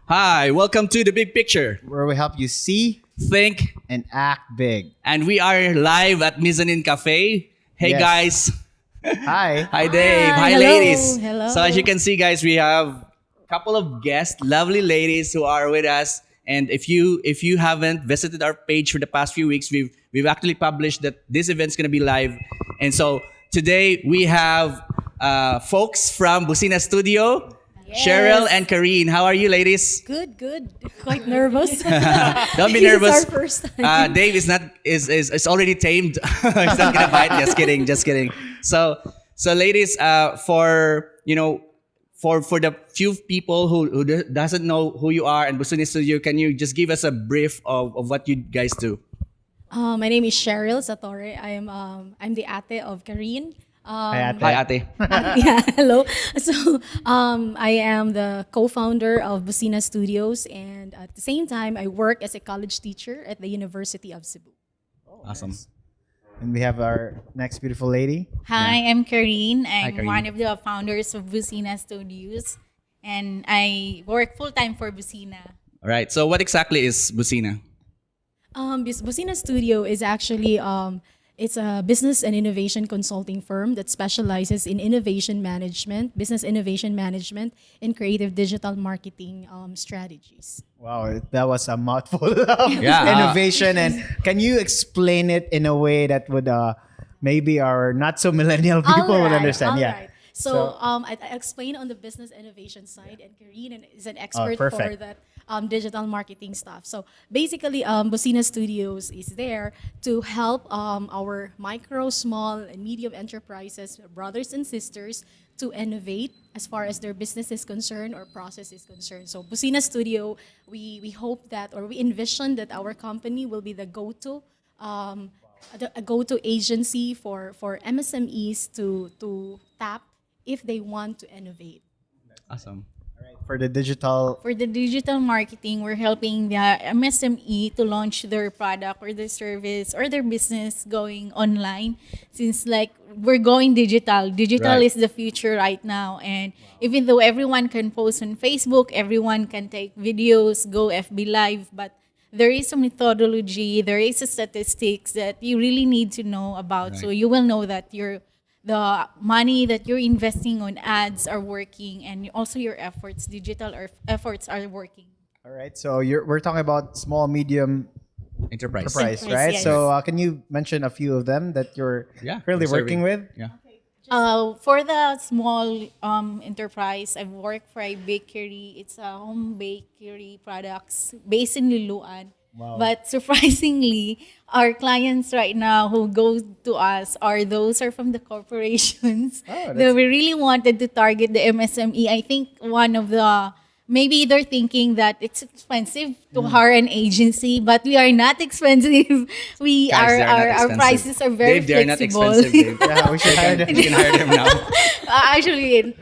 Hi, welcome to The Big Picture. where we help you see Think, and act big. and we are live at Mezzanine Cafe. Hey Yes. guys. Hi. Hi Dave. Hi hello, ladies. hello. So as you can see guys, we have a couple of guests, lovely ladies who are with us. And if you haven't visited our page for the past few weeks, we've actually published that this event's gonna be live. And so today we have folks from BOSINA Studio. Yes. Sheryl and Kareen. How are you ladies? Good. Quite nervous. Don't be This is nervous. our first time. Dave is already tamed. He's not gonna bite. Just kidding. So ladies, for the few people who doesn't know who you are and BOSINA Studio, can you just give us a brief of what you guys do? My name is Sheryl Satorre. I'm the ate of Kareen. Hi, Ate. Hi, Ate. Yeah, hello. So I am the co-founder of BOSINA Studios, and at the same time, I work as a college teacher at the University of Cebu. Awesome. And we have our next beautiful lady. Hi, I'm Kareen. I'm Kareen. one of the founders of BOSINA Studios, and I work full-time for BOSINA. All right. So what exactly is BOSINA? BOSINA Studio is actually it's a business and innovation consulting firm that specializes in innovation management, business innovation management, and creative digital marketing strategies. Wow, that was a mouthful of Yeah. innovation. And can you explain it in a way that would maybe our not so millennial people would understand? Yeah. Alright. So I explain on the business innovation side, and Kareen is an expert for perfect. that digital marketing stuff. So basically, BOSINA Studios is there to help our micro, small, and medium enterprises, brothers and sisters, to innovate as far as their business is concerned or process is concerned. So BOSINA Studio, we hope that, or we envision that our company will be the go-to a go-to agency for MSMEs to tap if they want to innovate. Awesome. For the digital. For the digital marketing, we're helping the MSME to launch their product or their service or their business going online. Since like we're going digital, Right. is the future right now. And even though everyone can post on Facebook, everyone can take videos, go FB Live, but there is a methodology, there is a statistics that you really need to know about. Right. So you will know that the money that you're investing on ads are working, and also your efforts, efforts are working. All right. So we're talking about small, medium Enterprise. enterprise, Enterprise, right? yes. So can you mention a few of them that you're Yeah. currently we're working serving. with? Yeah. For the small enterprise, I've worked for a bakery. It's a home bakery products based in Luluan. Wow. But surprisingly, our clients right now who go to us are from the corporations. Oh, that's- that we really wanted to target the MSME. I think one of the maybe they're thinking that it's expensive to hire an agency, but we are not expensive. We Guys, they are not our expensive. prices are very Dave, they are not flexible. expensive, Dave. Yeah, we should hire them. You can hire them now. Actually,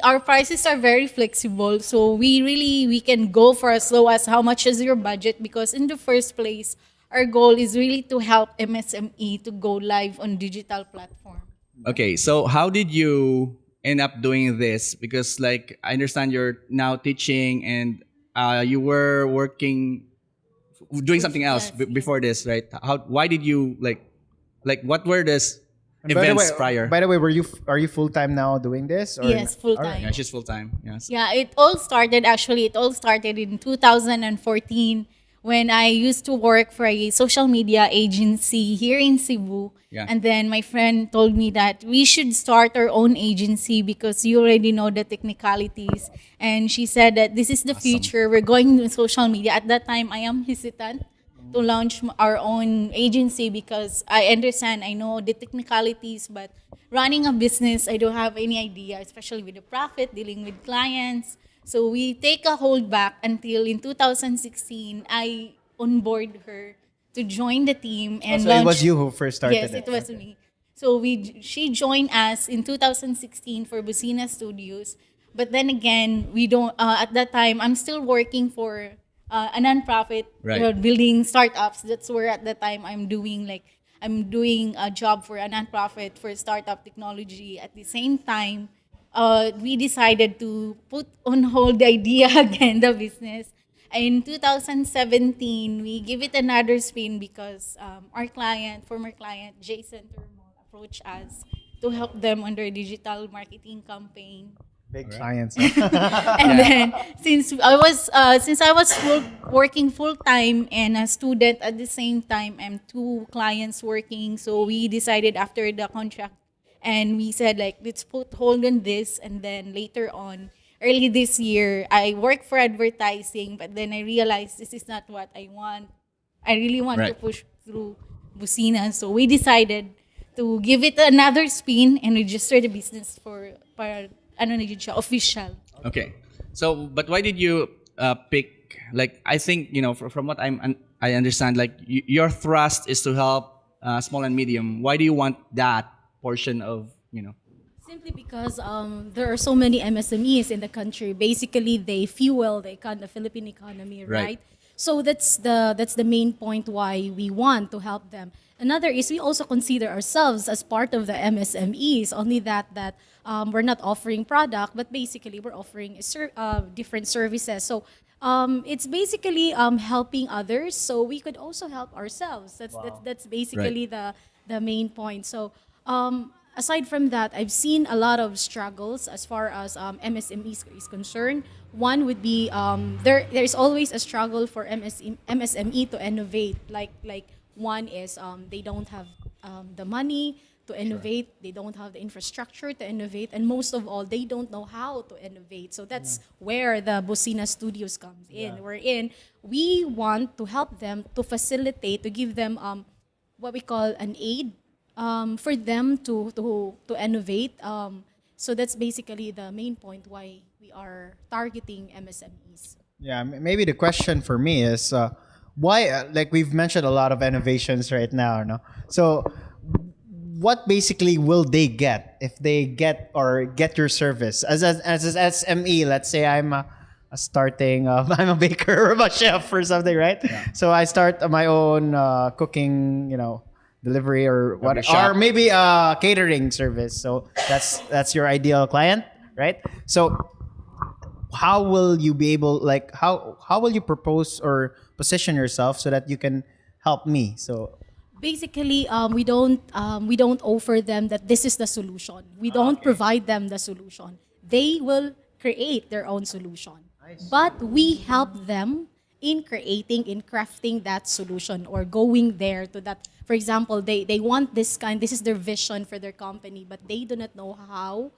our prices are very flexible, so we can go for as low as how much is your budget, because in the first place, our goal is really to help MSME to go live on digital platform. Okay, so how did you end up doing this? Because like I understand you're now teaching and you were working, doing something else Yes, before this, right? Why did you like what were this And by the events way- prior? By the way, are you full time now doing this? Or Yes, full All right. time. Yeah, she's full time. Yes. Yeah, it all started in 2014 when I used to work for a social media agency here in Cebu. Yeah. And then my friend told me that we should start our own agency because you already know the technicalities. And she said that this is the future. We're going to social media. At that time, I am hesitant to launch our own agency because I understand, I know the technicalities, but running a business, I don't have any idea, especially with the profit, dealing with clients. So we take a hold back until in 2016, I onboard her to join the team and So launch. it was you who first started Yes, it. it was me. So she joined us in 2016 for BOSINA Studios. But then again, we don't. At that time, I'm still working for a nonprofit, Right. building startups. That's where at that time I'm doing a job for a nonprofit for startup technology. At the same time, we decided to put on hold the idea again, the business. In 2017, we give it another spin because our client, former client, Jason Turmol, approached us to help them on their digital marketing campaign. Big clients. And then since I was working full time and a student at the same time, and two clients working, so we decided after the contract, and we said like let's put hold on this, and then later on, early this year, I worked for advertising, but then I realized this is not what I want. I really want to Right. push through Busina, so we decided to give it another spin and register the business for ano na yun siya, official. Okay. So, but why did you pick? Like, I think from what I understand, like your thrust is to help small and medium. Why do you want that portion of? Simply because there are so many MSMEs in the country. Basically, they fuel the Philippine economy, Right. right? So that's the main point why we want to help them. Another is we also consider ourselves as part of the MSMEs. Only that we're not offering product, but basically we're offering different services. So it's basically helping others, so we could also help ourselves. That's basically the main point. So aside from that, I've seen a lot of struggles as far as MSMEs is concerned. One would be there's always a struggle for MSME to innovate. Like one is they don't have the money to innovate. They don't have the infrastructure to innovate, and most of all, they don't know how to innovate. So that's where the Bosina Studios comes in. We want to help them, to facilitate, to give them what we call an aid for them to innovate. So that's basically the main point why we are targeting MSMEs. Yeah, maybe the question for me is why, like we've mentioned a lot of innovations right now, no? So what basically will they get if they get your service as an SME? Let's say I'm a starting, I'm a baker or a chef or something, right? Yeah. So I start my own cooking, delivery or what, shop. or maybe a catering service. So that's your ideal client, right? So how will you be able, like how will you propose or position yourself so that you can help me? So Basically, we don't offer them that this is the solution. We don't provide them the solution. They will create their own solution. But we help them in creating, in crafting that solution, or going there to that. For example, they want this is their vision for their company, but they do not know how.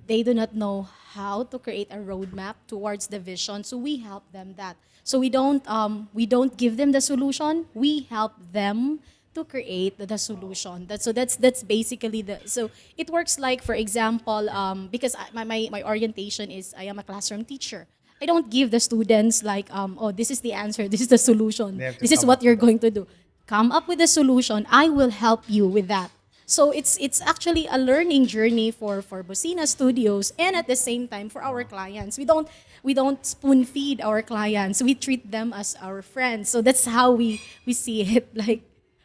They do not know how to create a roadmap towards the vision. So we help them that. So we don't give them the solution. We help them to create the solution. That's basically so it works like, for example, because my orientation is I am a classroom teacher. I don't give the students like this is the answer, this is the solution, They have to this is come what up you're with going to do. Come up with a solution. I will help you with that. So it's actually a learning journey for Bosina Studios, and at the same time for our clients. We don't spoon feed our clients. We treat them as our friends. So that's how we see it. Like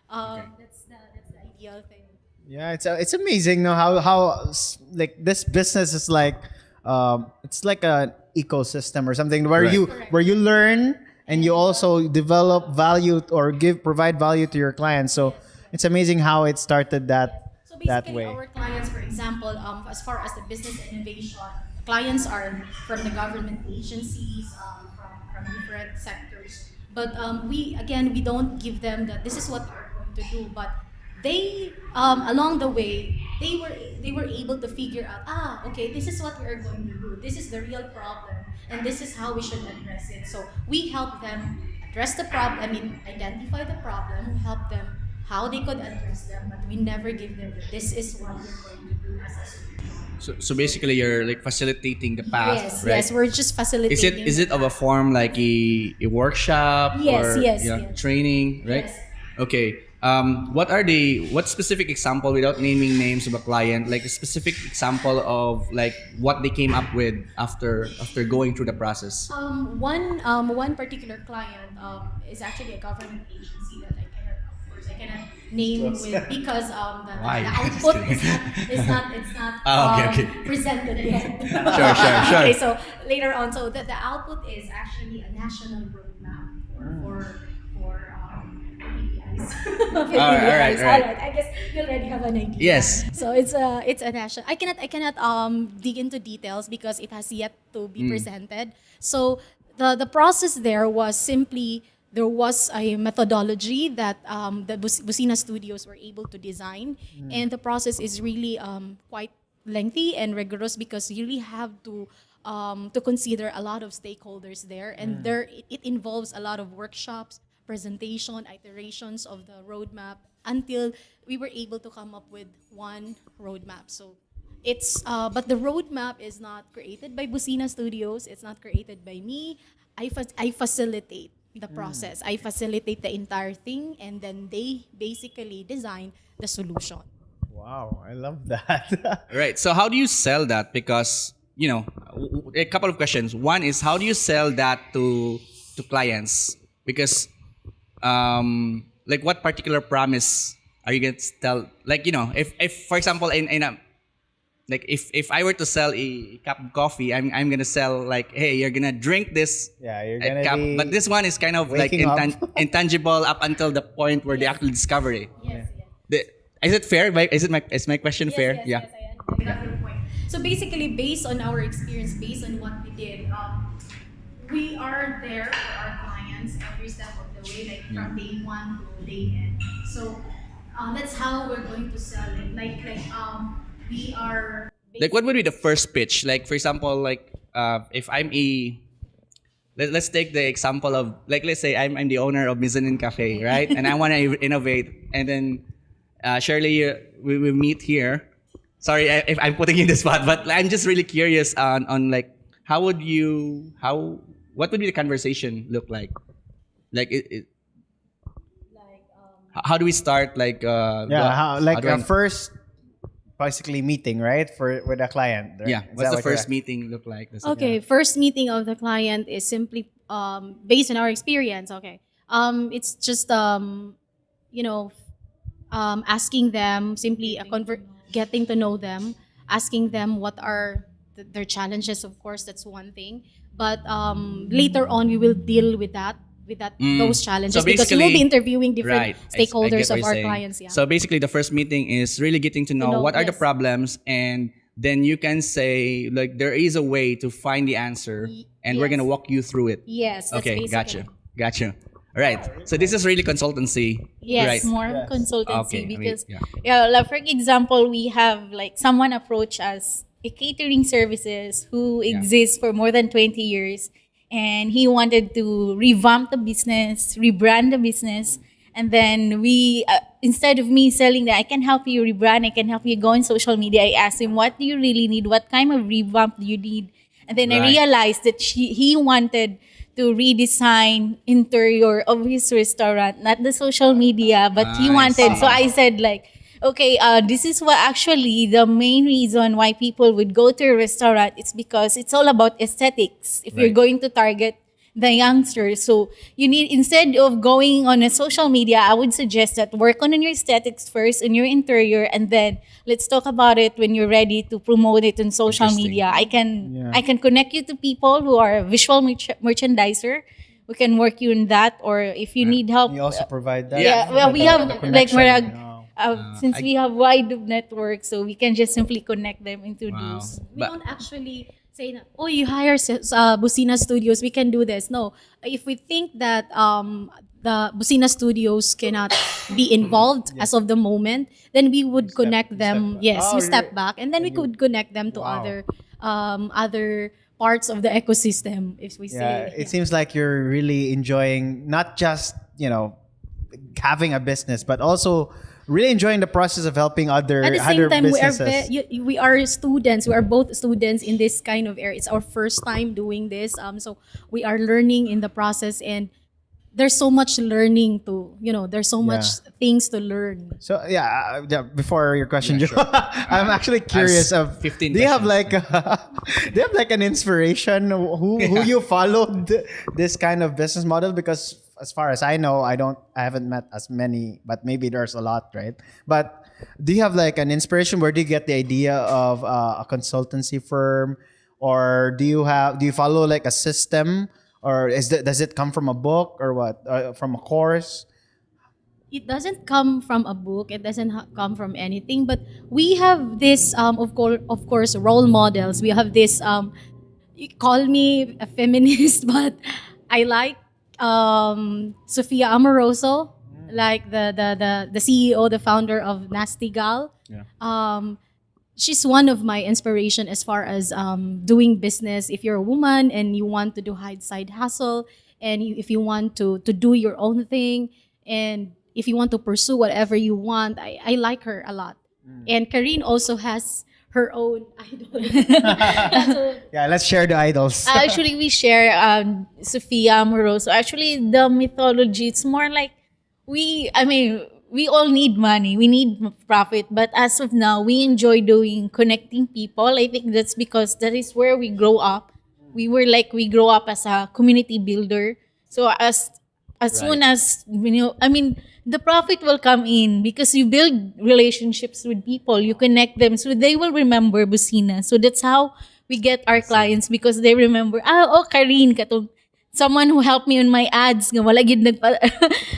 that's the ideal thing. yeah, it's amazing, no, how like this business is like it's like an ecosystem or something where Right. you learn and you also develop value or provide value to your clients. So it's amazing how it started that So that basically, way. our clients, for example, as far as the business innovation, clients are from the government agencies, from different sectors. But we don't give them that this is what you're going to do. But they along the way they were able to figure out, okay, this is what we are going to do. This is the real problem, and this is how we should address it. So we help them address the problem. I mean, identify the problem, help them how they could address them, but we never give them that this is what you're going to do as a solution. So basically, you're like facilitating the path, Yes, right? yes, we're just facilitating. Is it of a form like a workshop Yes, or yes, yes. training, right? Yes. Okay. What specific example, without naming names of a client, like a specific example of like what they came up with after going through the process? One particular client is actually a government agency that I cannot name with because Why? the output is not Oh, okay. presented yet. Sure. Okay, so later on, so the output is actually a national roadmap for KPIs. All right. I guess you already have an idea. Yes. So it's a national. I cannot dig into details because it has yet to be presented. So the process there was simply there was a methodology that the Bosina Studios were able to design, and the process is really quite lengthy and rigorous because you really have to consider a lot of stakeholders there, and it involves a lot of workshops, presentation, iterations of the roadmap until we were able to come up with one roadmap. So it's but the roadmap is not created by Bosina Studios. It's not created by me. I facilitate the process. I facilitate the entire thing, and then they basically design the solution. Wow, I love that. Right. So how do you sell that? Because a couple of questions. One is how do you sell that to clients? Because like what particular promise are you going to tell? Like if for example in a like if I were to sell a cup of coffee, I'm gonna sell like, hey, you're gonna drink this Yeah, you're gonna cup, be but this one is kind of like waking up. intangible up until the point where the actual discovery. Yes. Is it fair? Is my question fair? Yes, I got your point. So basically, based on our experience, based on what we did, we are there for our clients every step of the way, like from day one to day end. So that's how we're going to sell it. We are. Like what would be the first pitch? Like for example, like if I'm let's take the example of like let's say I'm the owner of Mezzanine Cafe, right? And I want to innovate, and then Shirley, we meet here. Sorry if I'm putting you in the spot, but I'm just really curious on like what would be the conversation look like? Like how do we start? Like how do I- first basically meeting, right, with a client. Right? yeah. Is What's that the first you're- meeting look like? Okay, first meeting of the client is simply based on our experience. Okay, it's just asking them simply getting to know them, asking them what are their challenges. Of course, that's one thing. But later on, we will deal with those challenges So because we will basically- be interviewing different Right. I stakeholders get what of you're our saying. clients. Yeah. So basically, the first meeting is really getting to know what are the yes. problems, and then you can say like there is a way to find the answer, and we're yes. gonna walk you through it. Yes. That's Okay, basically. gotcha. All right. So this is really consultancy. Yes, Right. More Yes. consultancy Okay, because yeah. like for example, we have like someone approach us, a catering services who exists for more than 20 years, and he wanted to revamp the business, rebrand the business, and then we instead of me selling that I can help you rebrand, I can help you go on social media, I asked him what do you really need, what kind of revamp do you need, and then I Right. realized that he wanted to redesign interior of his restaurant, not the social media, but he I wanted. see. So I said like, okay, this is what actually the main reason why people would go to a restaurant. It's because it's all about aesthetics. If you're Right. going to target the youngsters, so you need, instead of going on a social media, I would suggest that work on your aesthetics first, in your interior, and then let's talk about it when you're ready to promote it on social Interesting. media. I Yeah. can connect you to people who are a visual merchandiser. We can work you in that, or if you need help. You also provide that. Yeah, well, we have The like connection. Marag, Oh. since we have wide network, so we can just simply connect them into Wow. those. We But- don't actually say, "Oh, you hire Bosina Studios, we can do this." No, if we think that the Bosina Studios cannot be involved as of the moment, then we would connect them. back. Yes, Oh, we step you're- back, and then we could connect them to Wow. other parts of the ecosystem. If we Yeah, say, it seems like you're really enjoying not just having a business, but also really enjoying the process of helping other At the other same time, businesses. we are students. We are both students in this kind of area. It's our first time doing this. So we are learning in the process, and there's so much learning to, there's so much things to learn. So before your question, Joe, I'm actually curious of 15 do you have questions. do you have like an inspiration who you followed this kind of business model? Because as far as I know, I haven't met as many, but maybe there's a lot, right? But do you have like an inspiration? Where do you get the idea of a consultancy firm, or do you follow like a system, or does it come from a book or what? From a course? It doesn't come from a book. It doesn't come from anything. But we have this, of course, role models. We have this. You call me a feminist, but I like Sofia Amoroso, like the CEO, the founder of Nasty Gal. Yeah. She's one of my inspiration as far as doing business. If you're a woman and you want to do side hustle, and if you want to do your own thing, and if you want to pursue whatever you want, I like her a lot. And Kareen also has her own idol. So, Yeah, let's share the idols. Actually, we share Sofia Moroso. Actually, the mythology, it's more like we all need money. We need profit. But as of now, we enjoy doing connecting people. I think that's because that is where we grow up. We grow up as a community builder. So as soon as, the profit will come in because you build relationships with people, you connect them, so they will remember Busina. So that's how we get our clients, because they remember, Kareen, katong someone who helped me on my ads, nga wala gid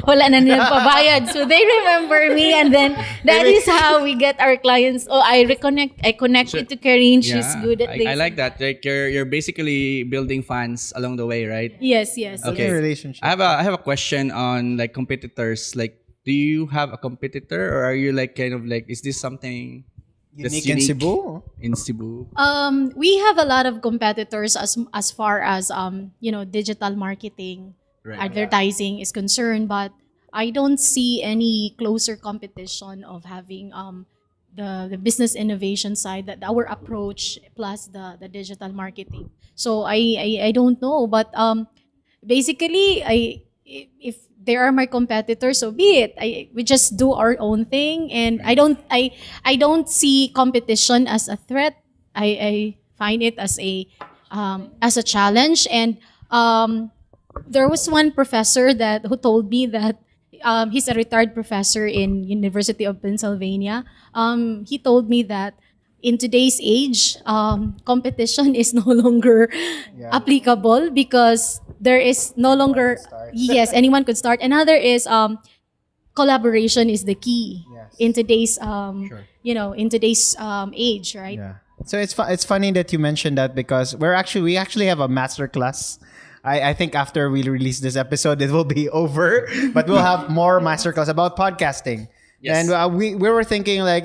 wala na nagpabayad. So they remember me, and then that is how we get our clients. I connected to Kareen. She's good at this. I like that. Like you're basically building fans along the way, right? yes. Okay. Relationship. I have a question on like competitors. Like, do you have a competitor, or are you like kind of like, is this something that's Unique in Cebu? In Cebu. We have a lot of competitors as far as digital marketing, Right. advertising is concerned, but I don't see any closer competition of having the business innovation side, that our approach plus the digital marketing. So I don't know, but basically if they are my competitors, so be it. We just do our own thing, and I don't see competition as a threat. I find it as a challenge. And there was one professor who told me that he's a retired professor in University of Pennsylvania. He told me that in today's age, competition is no longer applicable, because there is no longer yes, anyone could start. Another is collaboration is the key in today's in today's age, right? Yeah. So it's funny that you mentioned that, because we actually have a master class. I think after we release this episode, it will be over, but we'll have more masterclass about podcasting. Yes. And we were thinking like,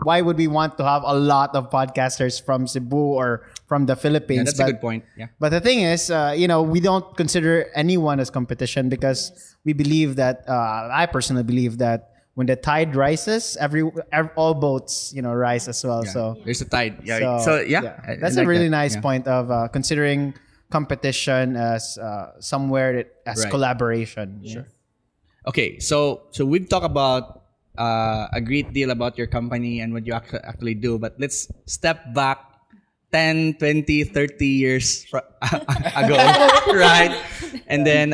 why would we want to have a lot of podcasters from Cebu or from the Philippines? Yeah, that's a good point. Yeah. But the thing is, we don't consider anyone as competition, because we believe that, I personally believe that when the tide rises, all boats, rise as well. Yeah. So There's a tide. Yeah. So that's I a like really that. nice Yeah. point of considering competition as somewhere as Right. collaboration. Sure. Okay, so we've talked about a great deal about your company and what you actually do, but let's step back 10, 20, 30 years ago, right? And then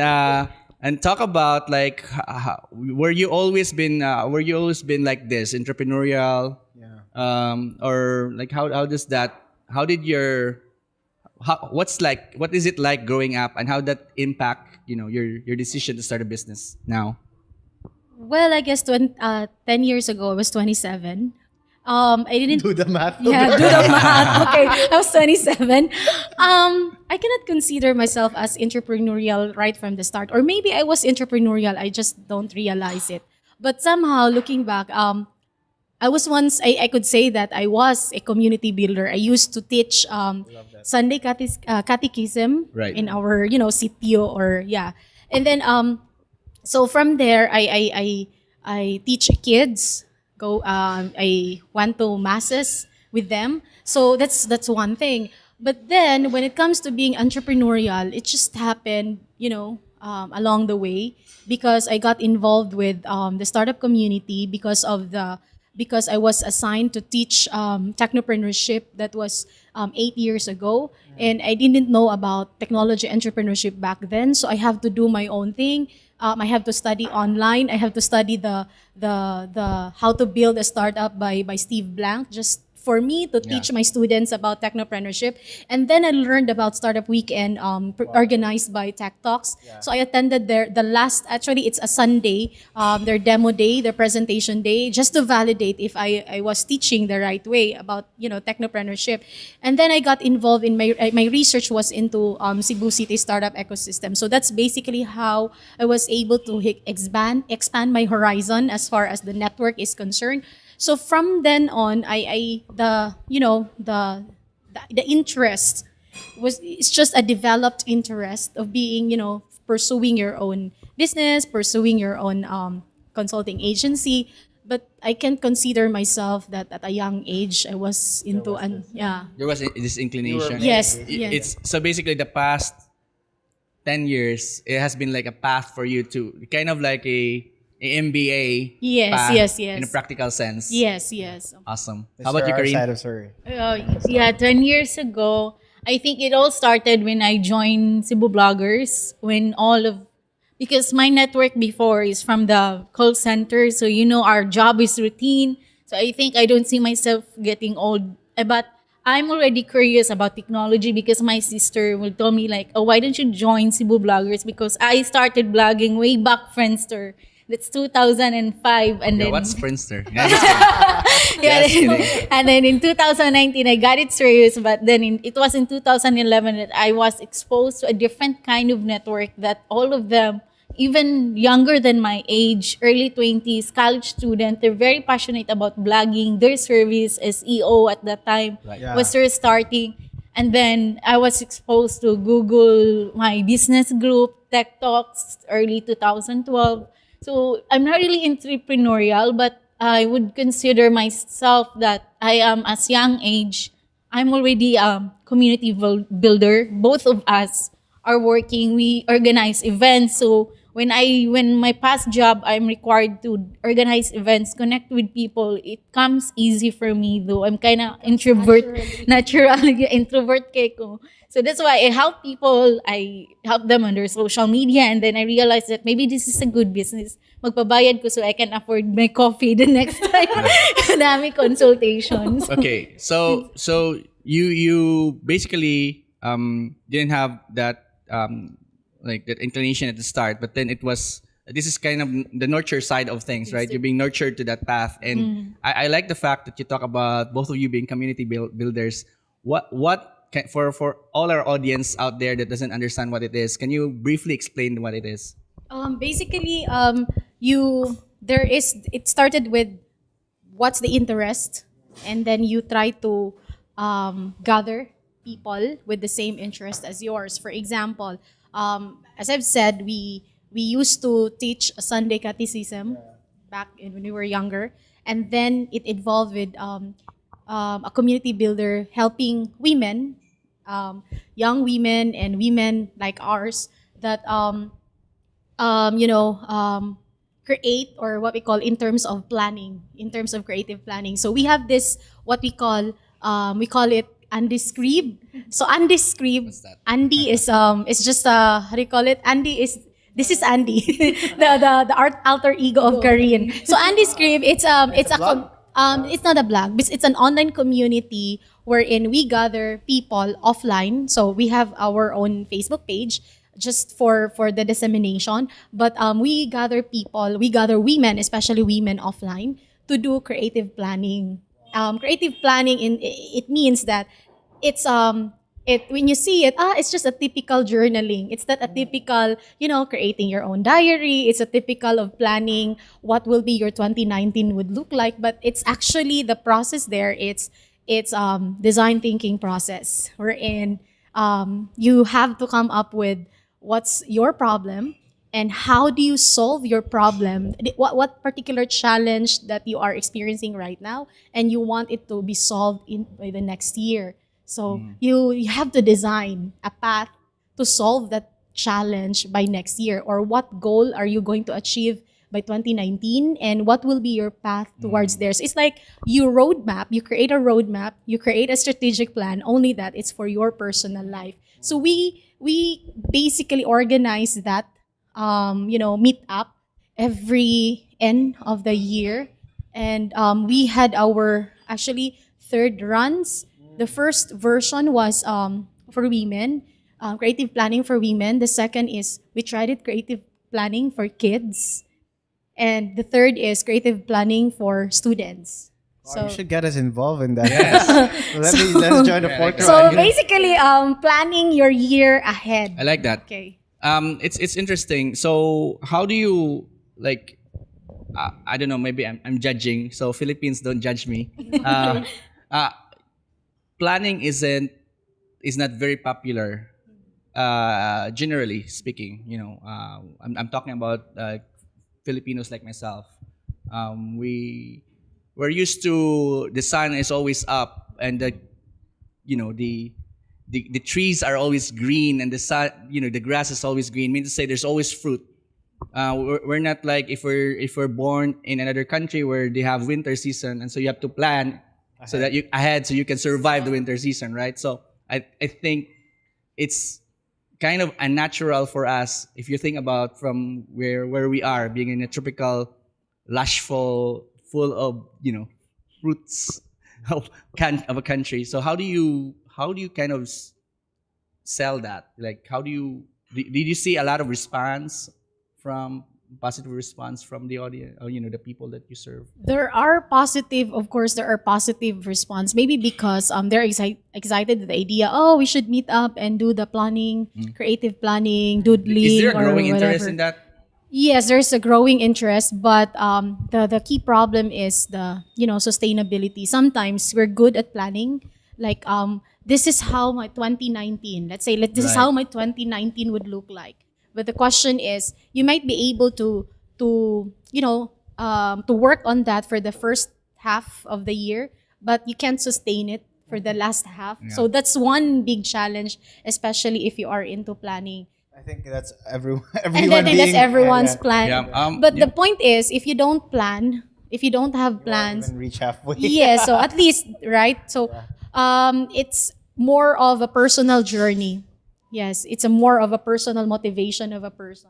and talk about like were you always been like this, entrepreneurial? Or like what is it like growing up, and how that impact your decision to start a business now? Well, I guess 10 years ago I was 27. I didn't Do the math. Yeah, do the math. Okay, I was 27. I cannot consider myself as entrepreneurial right from the start. Or maybe I was entrepreneurial, I just don't realize it. But somehow, looking back, I was once, I could say that I was a community builder. I used to teach Sunday catechism Right. in our, sitio or, yeah. And then, so from there, I teach kids. I went to masses with them. So that's one thing. But then when it comes to being entrepreneurial, it just happened, along the way, because I got involved with the startup community because of the because I was assigned to teach technopreneurship. That was 8 years ago, and I didn't know about technology entrepreneurship back then. So I have to do my own thing. I have to study online. I have to study the how to build a startup by Steve Blank, just for me to teach my students about technopreneurship. And then I learned about Startup Weekend organized by Tech Talks. So I attended the last, actually it's a Sunday, their demo day, their presentation day, just to validate if I was teaching the right way about, technopreneurship. And then I got involved in my research was into Cebu City startup ecosystem. So that's basically how I was able to expand my horizon as far as the network is concerned. So from then on, the interest it's just a developed interest of being, pursuing your own business, pursuing your own consulting agency. But I can consider myself that at a young age I was into There was this inclination. Yes, It's so basically the past 10 years, it has been like a path for you to kind of like a MBA Yes, path yes. in a practical sense. Yes. Awesome. Mr. How about you, R. Kareen? Side of story. Yeah, 10 years ago, I think it all started when I joined Cebu Bloggers, because my network before is from the call center, so our job is routine. So I think I don't see myself getting old, but I'm already curious about technology because my sister will tell me like, oh, why don't you join Cebu Bloggers? Because I started blogging way back Friendster. That's 2005, and then What's Friendster? Yeah, just kidding. yeah, Just kidding. and then in 2019 I got it serious, but then it was in 2011 that I was exposed to a different kind of network that all of them, even younger than my age, early 20s, college student, they're very passionate about blogging. Their service, SEO at that time, Yeah. was just starting. And then I was exposed to Google, my business group, Tech Talks, early 2012. So I'm not really entrepreneurial, but I would consider myself that I am, as young age, I'm already a community builder. Both of us are working. We organize events. So when my past job, I'm required to organize events, connect with people. It comes easy for me, though I'm kind of introvert, naturally introvert keko. So that's why I help people. I help them on their social media, and then I realized that maybe this is a good business. Magpabayad ko so I can afford my coffee the next time. Dami consultations. Okay, so you basically didn't have that like that inclination at the start, but then this is kind of the nurture side of things, right? You're being nurtured to that path, and I like the fact that you talk about both of you being community builders. For all our audience out there that doesn't understand what it is, can you briefly explain what it is? Basically, it started with what's the interest, and then you try to gather people with the same interest as yours. For example, as I've said, we used to teach Sunday catechism back when we were younger, and then it evolved with a community builder helping women, young women and women like ours that create, or what we call in terms of planning, in terms of creative planning. So we have this, what we call it Andy Scribe. So Andy Scribe, What's that? Andy is it's just how do you call it? This is Andy, the art alter ego of Kareen. So Andy Scribe, it's not a blog, but it's an online community wherein we gather people offline. So we have our own Facebook page just for the dissemination. But we gather women, especially women offline, to do creative planning. Creative planning, it means that it's when you see it, it's just a typical journaling. It's not a typical, creating your own diary. It's a typical of planning what will be your 2019 would look like. But it's actually the process there. It's design thinking process wherein you have to come up with what's your problem and how do you solve your problem. What particular challenge that you are experiencing right now, and you want it to be solved by the next year. So you have to design a path to solve that challenge by next year, or what goal are you going to achieve by 2019, and what will be your path towards there. So it's like you create a roadmap, you create a strategic plan, only that it's for your personal life. So we basically organize that meet up every end of the year. And we had our actually third runs. The first version was for women, creative planning for women. The second is we tried it creative planning for kids. And the third is creative planning for students. Oh, you should get us involved in that. Yes. Let us join the fourth So round. basically, planning your year ahead. I like that. Okay. It's interesting. So how do you like? I don't know. Maybe I'm judging. So Philippines, don't judge me. Uh, Planning is not very popular. Generally speaking, I'm talking about Filipinos like myself. We're used to the sun is always up and the trees are always green and the sun, the grass is always green. Mean to say there's always fruit. We're not like if we're born in another country where they have winter season and so you have to plan so that you can survive the winter season, right? So I think it's kind of unnatural for us if you think about from where we are being in a tropical, lush full of fruits of a country. So how do you kind of sell that? Like how did you see a lot of positive response from the audience or the people that you serve? There are positive response. Maybe because they're excited with the idea. Oh, we should meet up and do the planning, creative planning, doodling, Is there a growing or whatever. interest in that? Yes, there's a growing interest, but the key problem is the sustainability. Sometimes we're good at planning, like this is how my 2019. Let's say this is Right. how my 2019 would look like. But the question is, you might be able to work on that for the first half of the year, but you can't sustain it for the last half. Yeah. So that's one big challenge, especially if you are into planning. I think that's everyone. And I think that's everyone's plan. Yeah, But yeah. the point is, if you don't plan, if you don't have plans, Even reach halfway. yeah, so at least, right? So it's more of a personal journey. Yes, it's a more of a personal motivation of a person.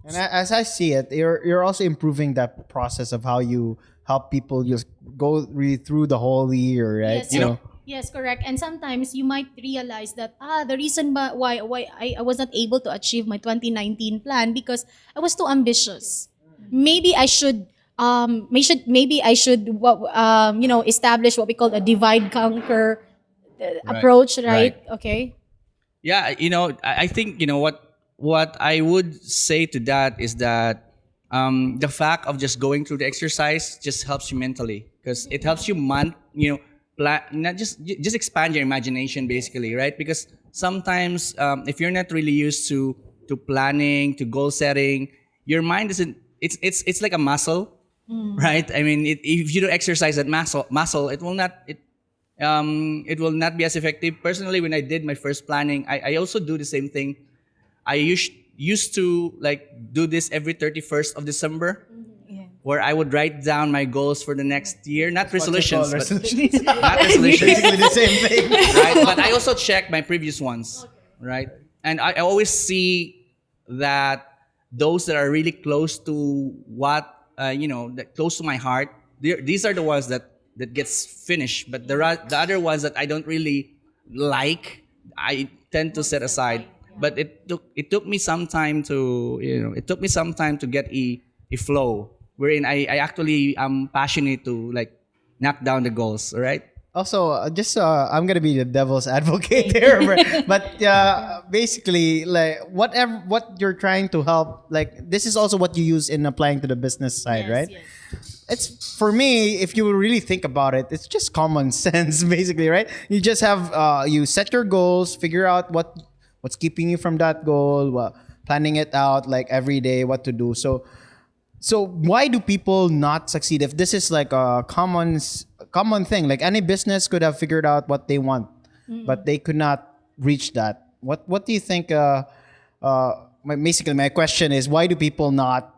And as I see it, you're also improving that process of how you help people just go really through the whole year, right? Yes, yes, correct. And sometimes you might realize that the reason why I was not able to achieve my 2019 plan because I was too ambitious. Maybe I should establish what we call a divide conquer approach, right? Okay. Yeah, I think what I would say to that is that the fact of just going through the exercise just helps you mentally because it helps you plan, not just expand your imagination basically, right? Because sometimes if you're not really used to planning, to goal setting, your mind isn't. It's like a muscle, right? I mean, if you don't exercise that muscle, it will not be as effective. Personally, when I did my first planning, I also do the same thing. I used to like do this every 31st of December, where I would write down my goals for the next year, not resolutions, but not resolutions, Basically the same thing. right? But I also check my previous ones, right? And I always see that those that are really close to what that close to my heart, these are the ones that gets finished. But the other ones that I don't really like, I tend to set aside. But it took me some time to get a flow wherein I actually am passionate to like knock down the goals. All right. Also, I'm gonna be the devil's advocate here, but basically, like what you're trying to help, like this is also what you use in applying to the business side, right? Yes. It's for me, if you really think about it, it's just common sense, basically, right? You just have you set your goals, figure out what's keeping you from that goal, planning it out like every day, what to do. So why do people not succeed if this is like a common thing? Like any business could have figured out what they want, but they could not reach that. What do you think? Basically, my question is, why do people not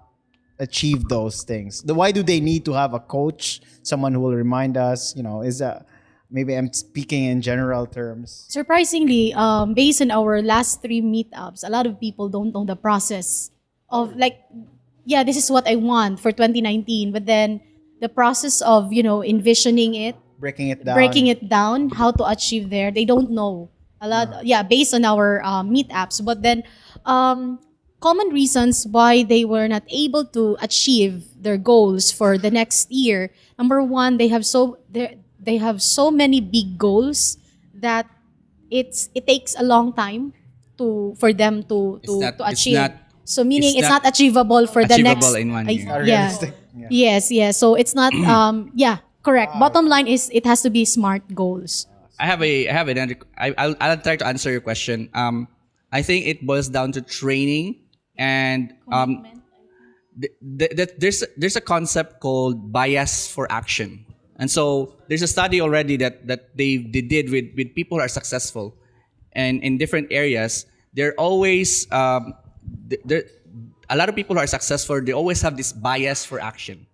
achieve those things? Why do they need to have a coach, someone who will remind us? Is that, maybe I'm speaking in general terms. Surprisingly, based on our last 3 meetups, a lot of people don't know the process of like, yeah, this is what I want for 2019. But then the process of, envisioning it, breaking it down, how to achieve there, they don't know a lot. Yeah, based on our meetups. But then common reasons why they were not able to achieve their goals for the next year. Number one, they have so many big goals that it takes a long time for them to achieve. So meaning it's not achievable for the next in 1 year. Not yeah. realistic. Yeah. Yes. So it's not correct. Bottom line is it has to be smart goals. I'll try to answer your question. I think it boils down to training and there's a concept called bias for action. And so there's a study already that they did with people who are successful and in different areas. They're always a lot of people who are successful, they always have this bias for action.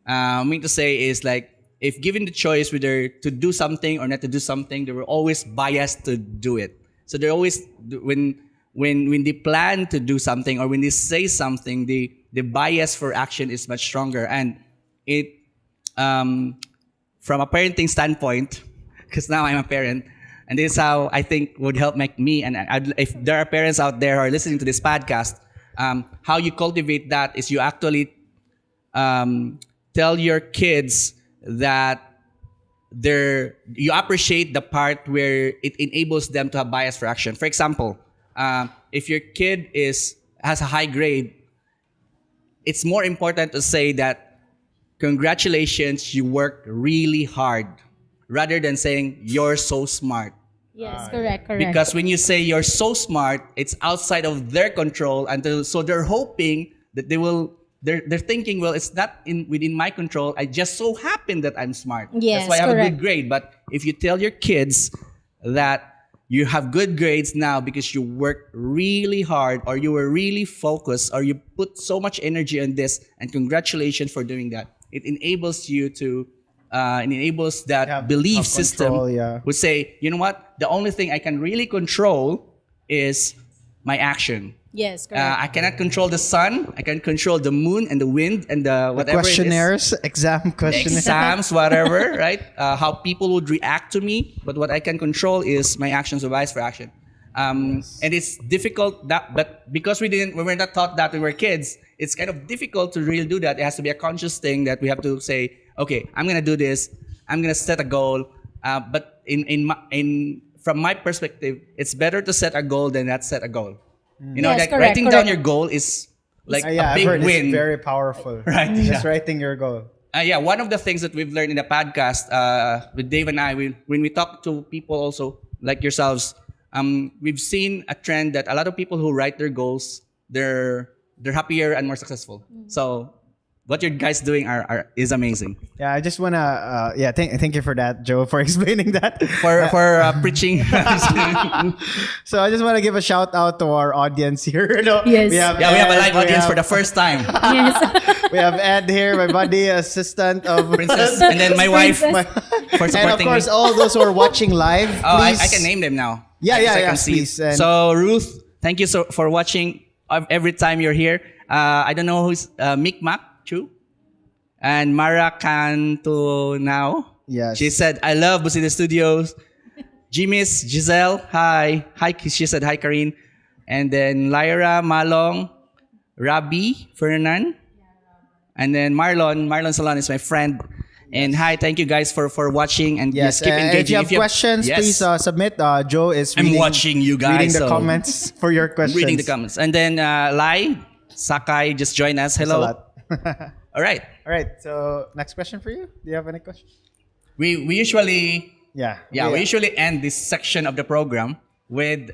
I mean to say is like, if given the choice whether to do something or not to do something, they were always biased to do it. So they're always, when they plan to do something or when they say something, the bias for action is much stronger. And it, from a parenting standpoint, because now I'm a parent, and this is how I think would help make me, and if there are parents out there who are listening to this podcast, how you cultivate that is you actually tell your kids that you appreciate the part where it enables them to have bias for action. For example, if your kid has a high grade, it's more important to say that congratulations, you worked really hard, rather than saying you're so smart. Yes, correct. Because when you say you're so smart, it's outside of their control, and so they're hoping that they're thinking, well, it's not within my control. I just so happen that I'm smart. Yes, that's why I have a correct. good grade. But if you tell your kids that you have good grades now because you worked really hard, or you were really focused, or you put so much energy on this, and congratulations for doing that, it enables you to it enables that belief system would say, you know what, the only thing I can really control is my action. Yes, correct. I cannot control the sun. I can control the moon and the wind and the whatever Questionnaires, exam questionnaires. exams, whatever, right? How people would react to me. But what I can control is my actions, or bias for action. And it's difficult but because we were not taught that when we were kids, it's kind of difficult to really do that. It has to be a conscious thing that we have to say, okay, I'm gonna do this. I'm gonna set a goal. But from my perspective, it's better to set a goal than not set a goal. You know, Yes, like correct, writing down your goal is like a I've big heard win. It's very powerful. Right, Just yeah. writing your goal. One of the things that we've learned in the podcast with Dave and I, when we talk to people also like yourselves, we've seen a trend that a lot of people who write their goals, they're happier and more successful. So what you guys doing is amazing. Yeah, I just wanna thank you for that, Joe, for explaining that. For preaching. So I just want to give a shout out to our audience here. Yes. we have We have a live audience for the the first time. Yes. we have Ed here, my buddy, assistant of Princess, and then my wife for and of supporting course me. all those who are watching live. Oh, I please. can name them now. Yeah, Because I yeah, can see please. it. And- So Ruth, thank you for watching every time you're here. I don't know who's Micmac, Chu? And Mara Canto now. Yes. She said, I love BOSINA Studios. Jimis, Giselle, hi. Hi, she said, hi, Kareen. And then Lyra, Malong, Rabi, Fernan. And then Marlon Salon is my friend. And hi, thank you guys for watching and Yes, just keep engaging. if you have questions, yes. please submit. Joe is I'm reading, watching you guys, reading the so- comments for your questions. Reading the comments. And then Lai, Sakai, just join us. Thanks a Hello. lot. All right. All right. So next question for you. Do you have any questions? We usually we usually end this section of the program with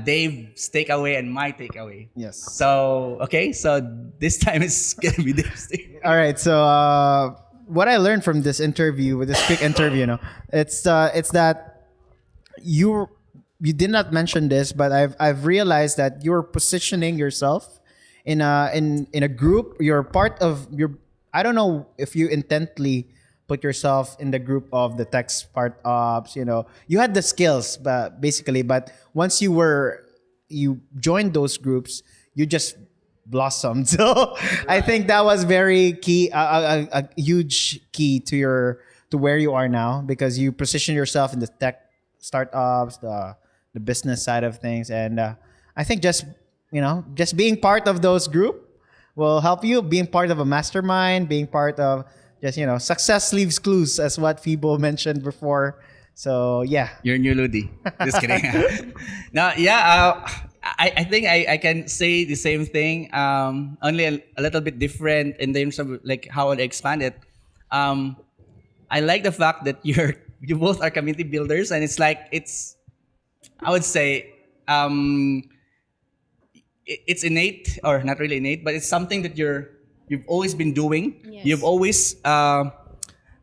Dave's takeaway and my takeaway. Yes. So so this time it's gonna be Dave's takeaway. All right. So what I learned from this interview, with this quick interview, it's that you did not mention this, but I've realized that you're positioning yourself in a group. You're part of your. I don't know if you intently put yourself in the group of the tech startups. You had the skills, but basically, but once you joined those groups, you just blossomed. So I think that was very key, a huge key to where you are now, because you position yourself in the tech startups, the business side of things, and I think just being part of those group will help you. Being part of a mastermind, being part of just success leaves clues, as what Fibo mentioned before. So yeah, You're new Ludi. Just kidding. No, yeah. I think I can say the same thing. Only a little bit different in terms of like how I expand it. I like the fact that you both are community builders, and I would say it's innate, or not really innate, but it's something that you've always been doing. Yes. You've always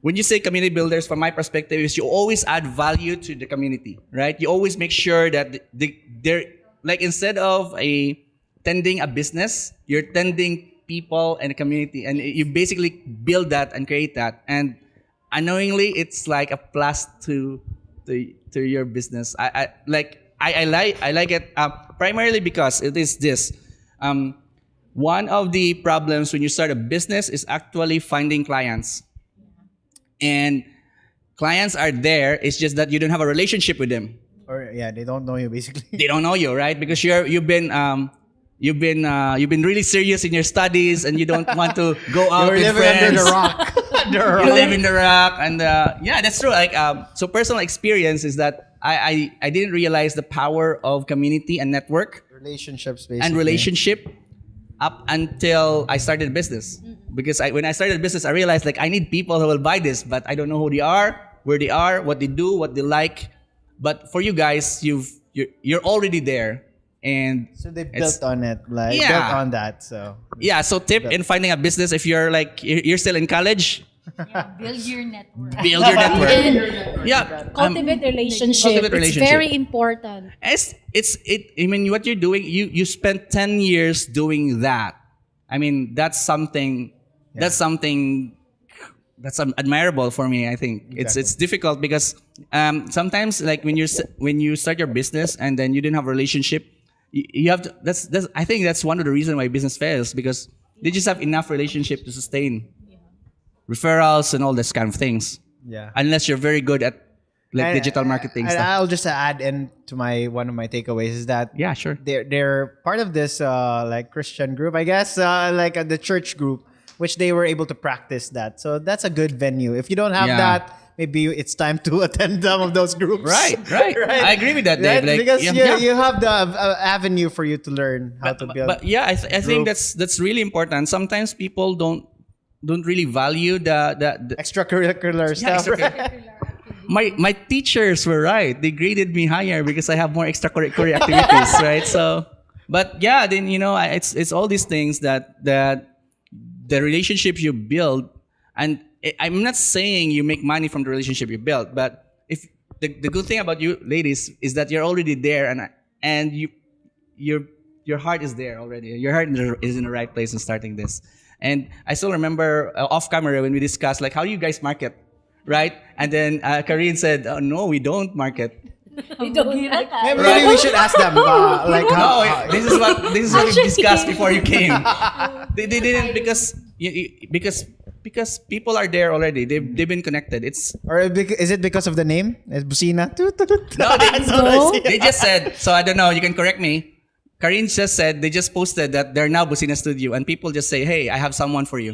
when you say community builders, from my perspective, is you always add value to the community, right? You always make sure that they're like, instead of tending a business, you're tending people and a community, and you basically build that and create that. And unknowingly, it's like a plus to your business. I like it primarily because it is this. One of the problems when you start a business is actually finding clients. And clients are there. It's just that you don't have a relationship with them. or yeah, they don't know you basically. They don't know you, right? Because you've been really serious in your studies, and you don't want to go out You're with living friends. under the rock. You live in the rock, and yeah, that's true. Like, so personal experience is that I didn't realize the power of community and network Relationships, basically. and relationship up until I started business. Because when I started business, I realized like I need people who will buy this, but I don't know who they are, where they are, what they do, what they like. But for you guys, you're already there, and So they it's- built on it, like Yeah. built on that. So yeah. So tip in finding a business, if you're still in college, Build your network. build your network. Yeah, Cultivate relationship. cultivate It's relationship. very important. I mean, what you're doing, you spent 10 years doing that. I mean, that's something that's admirable for me. I think it's difficult because sometimes, like when you start your business and then you didn't have a relationship, you have to. That's I think that's one of the reasons why business fails, because they just have enough relationship to sustain referrals and all this kind of things. yeah. Unless you're very good at like And- digital marketing And stuff. I'll just add in to one of my takeaways is that Yeah, sure. they're part of this like Christian group, I guess, like the church group, which they were able to practice that. So that's a good venue. If you don't have Yeah. that, maybe it's time to attend some of those groups. Right. I agree with that, Dave. Right? Like, Because yeah. you have the avenue for you to learn how to build. But yeah, I think group. that's really important. Sometimes people don't really value the extracurricular stuff. extracurricular. My teachers were right. They graded me higher because I have more extracurricular activities, right? So, but yeah, then it's all these things that the relationships you build, and I'm not saying you make money from the relationship you build, but if the good thing about you ladies is that you're already there, and your heart is there already. Your heart is in the right place in starting this. And I still remember off camera when we discussed like how do you guys market, right? And then Kareen said, "Oh no, we don't market." Maybe we should ask them like how. No, this is what we discussed before you came. They didn't because people are there already. They've been connected. It's Or is it because of the name? Is BOSINA? no, they just said. So I don't know. You can correct me. Kareen just said they just posted that they're now BOSINA Studio, and people just say, "Hey, I have someone for you."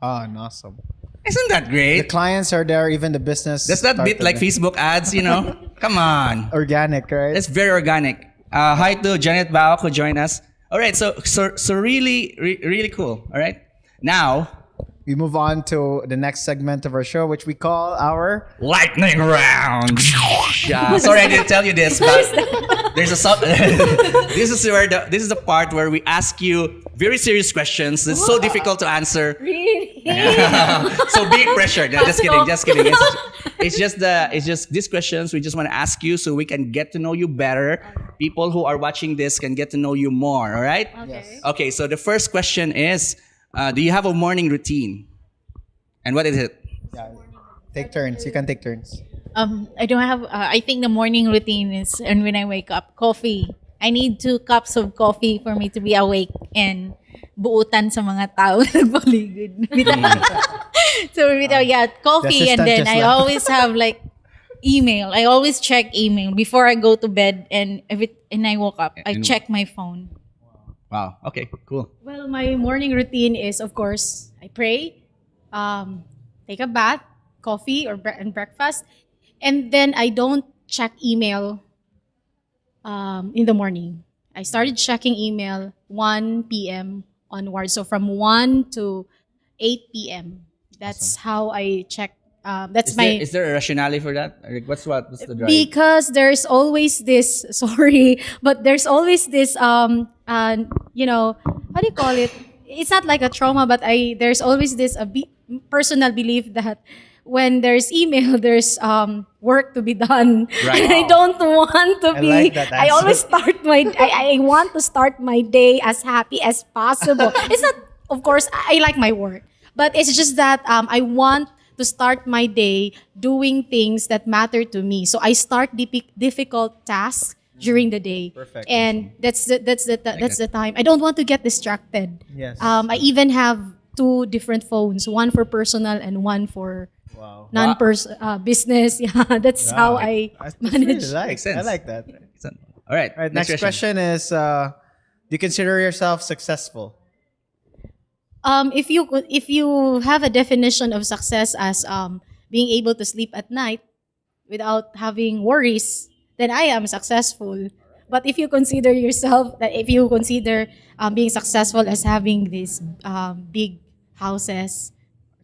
Oh, awesome. Isn't that The great? clients are there, even the business. That's not bit started like there. Facebook ads, Come on. Organic, right? It's very organic. Hi to Janet Bao who joined us. All right, so really cool. All right, now we move on to the next segment of our show, which we call our Lightning round. Yeah, sorry I didn't tell you this, but there's a this is the part where we ask you very serious questions. It's so difficult to answer. Really? So big pressure. No, just kidding. Just kidding. It's just these questions we just want to ask you so we can get to know you better. People who are watching this can get to know you more. All right. Okay. Okay. So the first question is, do you have a morning routine? And what is it? yeah, take turns. You can take turns. I don't have. I think the morning routine is, and when I wake up, coffee. I need 2 cups of coffee for me to be awake and buutan sa mga tao nagpaligid. So yeah, coffee, and then I always have like email. I always check email before I go to bed, and I woke up, I check my phone. Wow. Okay. Cool. Well, my morning routine is, of course, I pray, take a bath, coffee and breakfast, and then I don't check email in the morning. I started checking email 1 p.m. onwards, so from 1 to 8 p.m. That's how I check. Is there a rationale for that? Like, what's the drive? Because there's always this but there's always this how do you call it? It's not like a trauma, but there's always this personal belief that when there's email, there's work to be done. Right. And I don't want to I be. like that I answer. always start I want to start my day as happy as possible. It's not, of course, I like my work, but it's just that I want to start my day doing things that matter to me. So I start difficult tasks during the day. Perfect. And that's the time. I don't want to get distracted. Yes. I even have 2 different phones, one for personal and one for business. Yeah, that's how I manage. Really Makes sense. I like that. All right. All right. Next question is: do you consider yourself successful? If you have a definition of success as being able to sleep at night without having worries, then I am successful. But if you consider being successful as having these big houses,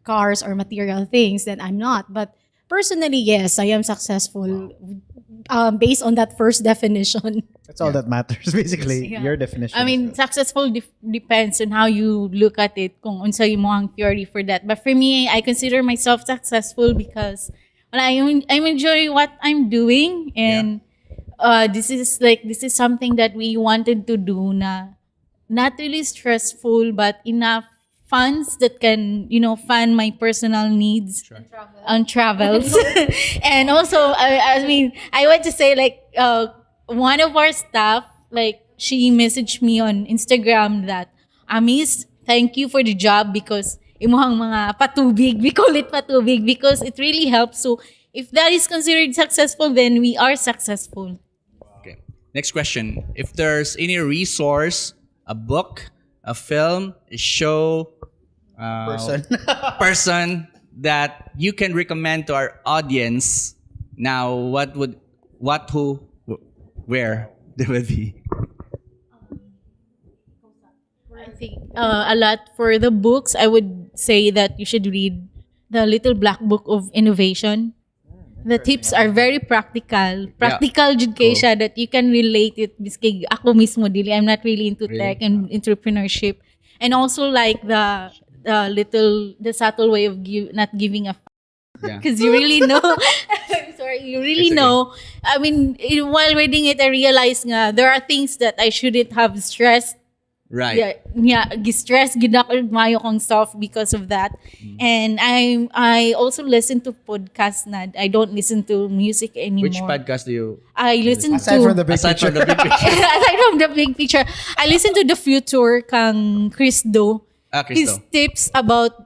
cars, or material things, then I'm not. But personally, yes, I am successful based on that first definition. That's all that matters, basically. Yeah. Your definition. I mean, successful depends on how you look at it, kung unsa mo ang theory for that. But for me, I consider myself successful because I'm enjoying what I'm doing, and this is something that we wanted to do na not really stressful, but enough funds that can, fund my personal needs and travels. And also, I want to say, one of our staff, she messaged me on Instagram that, Amis, thank you for the job because imuhang mga patubig, we call it patubig because it really helps. So if that is considered successful, then we are successful. Okay. Next question. If there's any resource, a book, a film, a show, person that you can recommend to our audience, now where they will be? I think a lot for the books, I would say that you should read The Little Black Book of Innovation. The tips are very practical. Practical jud kay siya that you can relate it. Biskig ako mismo dili, I'm not really into tech and entrepreneurship. And also the subtle way of not giving a because you really know. Sorry, you really know. I mean, while reading it, I realized nga there are things that I shouldn't have stressed. Right. Yeah, stress gidakol mayo kong stuff because of that. And I also listen to podcasts na I don't listen to music anymore. Which podcast do you? I listen aside to from the big picture. aside from the big picture, I listen to The Future kang Chris Do. His tips about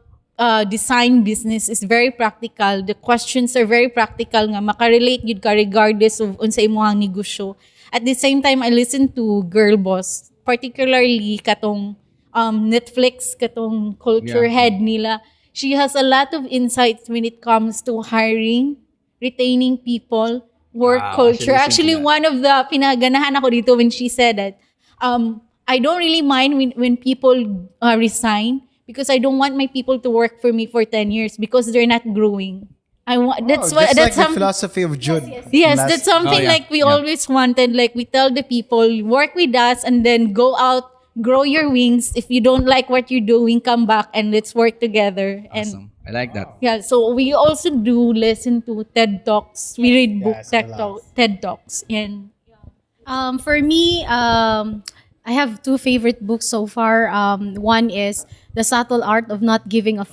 design business is very practical. The questions are very practical nga makarelate yun ka regardless of unsa imong negosyo. At the same time, I listen to Girl Boss, particularly katong Netflix, katong culture head nila. She has a lot of insights when it comes to hiring, retaining people, work culture. Actually, one of the pinaganahan ako dito when she said that, I don't really mind when people resign because I don't want my people to work for me for 10 years because they're not growing. I want Just like the philosophy of Jude. Yes, Last- that's something Oh, yeah. like we Yeah. always wanted. Like we tell the people, work with us and then go out, grow your wings. If you don't like what you're doing, come back and let's work together. And Awesome. I like that. yeah, so we also do listen to TED Talks. We read book Yes, I love. TED Talks. And For me, I have two favorite books so far. One is The Subtle Art of Not Giving a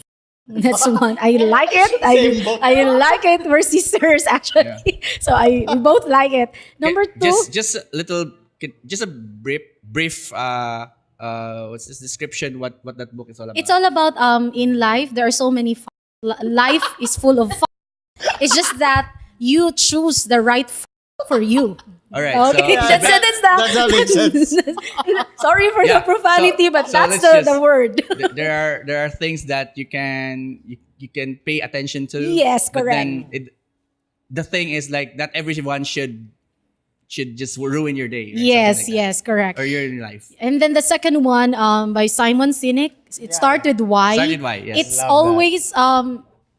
That's one. I like it. I like it. We're sisters actually. So we both like it. Number two. Just a little, just a brief. What's this description? What that book is all about? It's all about in life there are so many life is full of fun. It's just that you choose the right for you. All right. Okay, So, that's that. Does that make sense? Sorry for Yeah, the profanity, so- but so that's let's the just- word. there are things that you can pay attention to. Yes, but correct. then the thing is like not everyone should just ruin your day. Right? Yes, Something like yes, correct. that. Or your life. And then the second one by Simon Sinek. It started with why. Started why, yes. It's Love always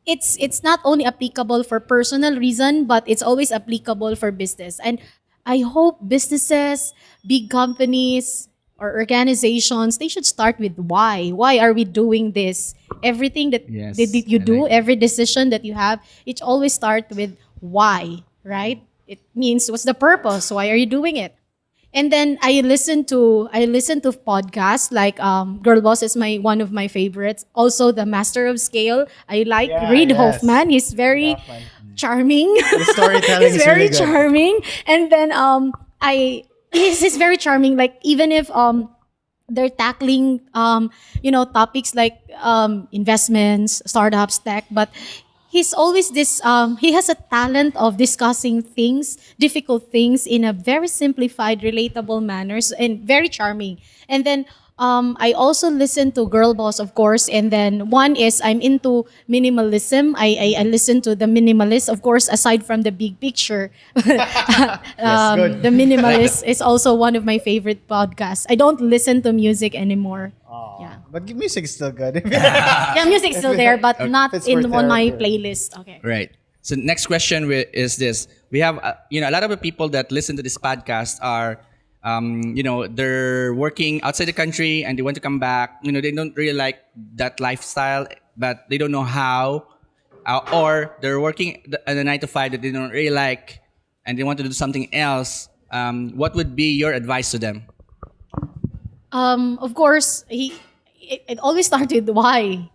it's not only applicable for personal reason, but it's always applicable for business. And I hope businesses, big companies, or organizations, they should start with why. Why are we doing this? Everything that Yes, you I do, like every decision that you have, it always starts with why, right? It means what's the purpose? Why are you doing it? And then I listen to podcasts like Girl Boss is one of my favorites. Also The Master of Scale. I like Yeah, Reid yes. Hoffman. He's very charming. The storytelling He's is very really good. charming. And then he's very charming. Like even if they're tackling topics like investments, startups, tech, but he's always he has a talent of discussing things, difficult things in a very simplified, relatable manners and very charming. And then I also listen to Girl Boss, of course. And then one is I'm into minimalism. I listen to The Minimalist, of course, aside from the big picture. good. The Minimalist is also one of my favorite podcasts. I don't listen to music anymore. Yeah. But music is still good. Yeah, music's still there, but not It's for on my therapy. playlist. Okay. Right. So next question is this: we have a lot of the people that listen to this podcast are they're working outside the country and they want to come back. They don't really like that lifestyle, but they don't know how, or they're working at a 9 to 5 that they don't really like and they want to do something else. What would be your advice to them? Of course, it always starts with why.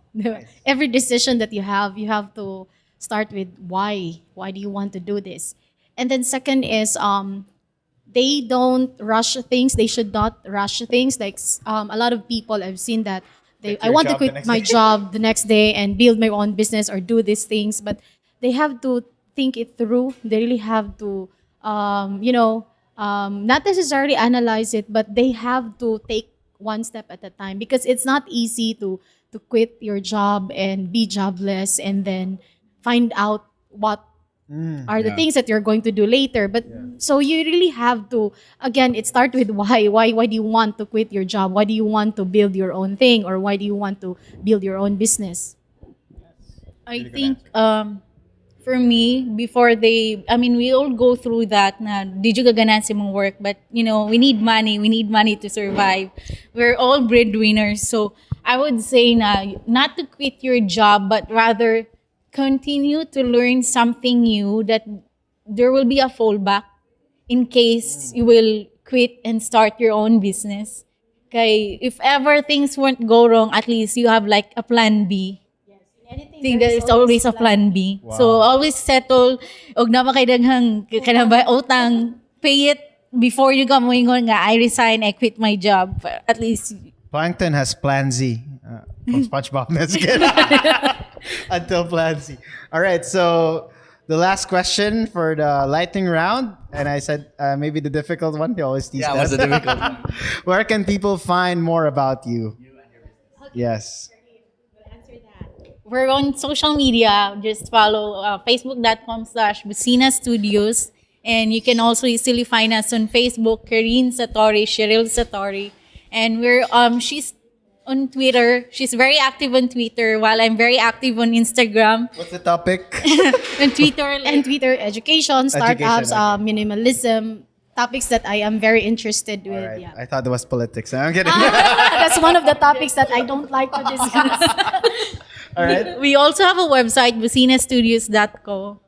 Every decision that you have to start with why. Why do you want to do this? And then second is they don't rush things. They should not rush things. Like a lot of people I've seen that I your want to job the quit next my day. job the next day and build my own business or do these things, but they have to think it through. They really have to not necessarily analyze it, but they have to take one step at a time because it's not easy to quit your job and be jobless and then find out what are the things that you're going to do later. But so you really have to, again, it starts with why. Why do you want to quit your job? Why do you want to build your own thing? Or why do you want to build your own business? I think for me, we all go through that na di juga ganahan sa mong work, but we need money to survive. We're all breadwinners, so I would say not to quit your job, but rather continue to learn something new that there will be a fallback in case you will quit and start your own business. Okay, if ever things won't go wrong, at least you have like a plan B. Think that it's always a plan B. So always settle. Og na makaidaghang kanabay utang, pay it before you go moingon nga I resign, I quit my job. At least Plankton has Plan Z from SpongeBob. That's good. Until Plan Z. All right, so the last question for the lightning round, and I said maybe the difficult one. They always tease that. What's the difficult one? Where can people find more about you? Yes. we're on social media. Just follow facebook.com/BOSINA Studios. And you can also easily find us on Facebook, Kareen Satorre, Sheryl Satorre. And we're on Twitter. She's very active on Twitter while I'm very active on Instagram. What's the topic? On Twitter, And Twitter, education, startups, okay. minimalism, topics that I am very interested with. Right. Yeah. I thought it was politics. I'm kidding. That's one of the topics that I don't like to discuss. All right. we also have a website, bosinastudios.co.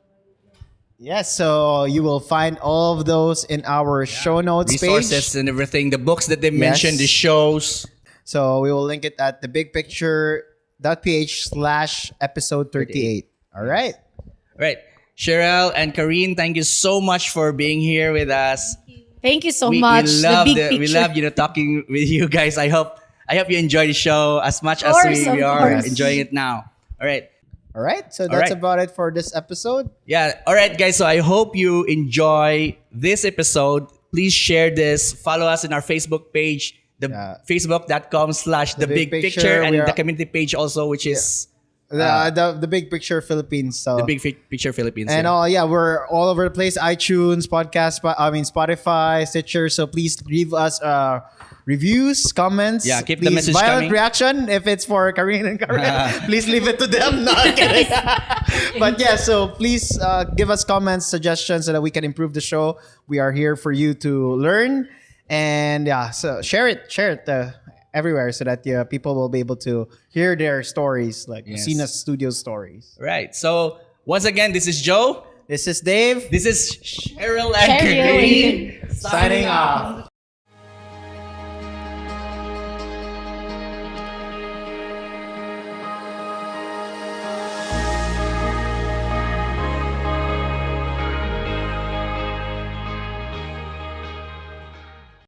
Yes, so you will find all of those in our show notes Resources page. and everything, the books that they mentioned, the shows. So we will link it at thebigpicture.ph/episode 38. All right. Right. Sheryl and Kareen, thank you so much for being here with us. Thank you so We much. love the big we picture. love talking with you guys. I hope you enjoy the show as much as course, we of are course. enjoying it now. All right. All right. So that's right. about it for this episode. Yeah. All right, guys. So I hope you enjoy this episode. Please share this. Follow us in our Facebook page, the facebook.com/thebigpicture, and We are- the community page also, which is The Big Picture Philippines. So the Picture Philippines. and yeah. we're all over the place. iTunes, Spotify, Stitcher. So please leave us reviews, comments. Yeah, keep the please, message violent coming. reaction if it's for Kareen and Karen. Please leave it to them. No, I'm kidding. But yeah, so please give us comments, suggestions so that we can improve the show. We are here for you to learn. And yeah, so share it everywhere so that people will be able to hear their stories, like Yes. BOSINA Studios stories. Right. So once again, this is Joe. This is Dave This is Sheryl and Sheryl Kareen signing off.